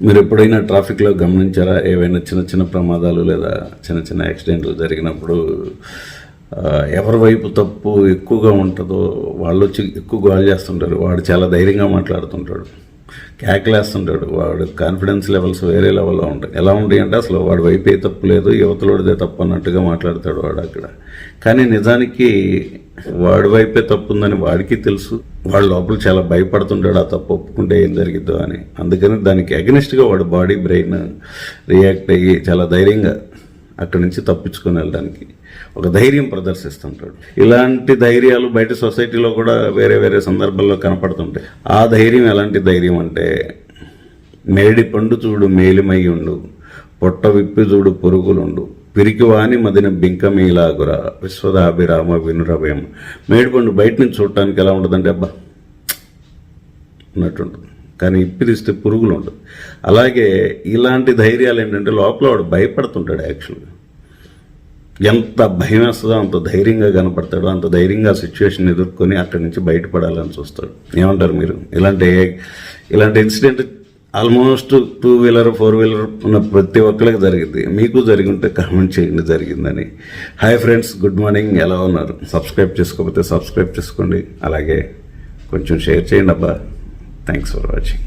మీరు ఎప్పుడైనా ట్రాఫిక్లో గమనించారా? ఏవైనా చిన్న చిన్న ప్రమాదాలు లేదా చిన్న చిన్న యాక్సిడెంట్లు జరిగినప్పుడు ఎవరి వైపు తప్పు ఎక్కువగా ఉంటుందో వాళ్ళు వచ్చి ఎక్కువ గోల్ చేస్తుంటారు. వాడు చాలా ధైర్యంగా మాట్లాడుతుంటాడు, కేకలేస్తుంటాడు. వాడు కాన్ఫిడెన్స్ లెవెల్స్ వేరే లెవెల్లో ఉంటాయి. ఎలా ఉంటాయి అంటే అసలు వాడి వైపు ఏ తప్పు లేదు, యువతలోడిదే తప్పు అన్నట్టుగా మాట్లాడతాడు వాడు అక్కడ. కానీ నిజానికి వాడి వైపే తప్పు ఉందని వాడికి తెలుసు. వాడు లోపల చాలా భయపడుతుంటాడు ఆ తప్పు ఒప్పుకుంటే ఏం జరిగిద్దో అని. అందుకని దానికి అగెనిస్ట్గా వాడు బాడీ బ్రెయిన్ రియాక్ట్ అయ్యి చాలా ధైర్యంగా అక్కడి నుంచి తప్పించుకొని వెళ్ళడానికి ఒక ధైర్యం ప్రదర్శిస్తుంటాడు. ఇలాంటి ధైర్యాలు బయట సొసైటీలో కూడా వేరే వేరే సందర్భాల్లో కనపడుతుంటాయి. ఆ ధైర్యం ఎలాంటి ధైర్యం అంటే, మేడి పండు చూడు మేలిమై ఉండు, పొట్ట విప్పి చూడు పొరుగులుండు, పిరికివాని మదిన బింకమీలాగురా విశ్వదాభిరామ వినురభయం. మేడిపండు బయట నుంచి చూడటానికి ఎలా ఉంటుందంటే అబ్బా అన్నట్టుంటుంది, కానీ ఇప్పి తీస్తే పురుగులు ఉండదు. అలాగే ఇలాంటి ధైర్యాలు ఏంటంటే లోపల వాడు భయపడుతుంటాడు. యాక్చువల్గా ఎంత భయం వేస్తుందో అంత ధైర్యంగా కనపడతాడు, అంత ధైర్యంగా ఆ సిచ్యువేషన్ ఎదుర్కొని అక్కడి నుంచి బయటపడాలని చూస్తాడు. ఏమంటారు మీరు? ఇలాంటి ఇన్సిడెంట్ ఆల్మోస్ట్ 2 వీలర్ 4 వీలర్ ఉన్న ప్రతి ఒక్కరికి జరిగింది. మీకు జరిగి ఉంటే కామెంట్ చేయండి జరిగిందని. హాయ్ ఫ్రెండ్స్, గుడ్ మార్నింగ్, ఎలా ఉన్నారు? సబ్స్క్రైబ్ చేసుకోకపోతే సబ్స్క్రైబ్ చేసుకోండి, అలాగే కొంచెం షేర్ చేయండి అబ్బా. Thanks for watching.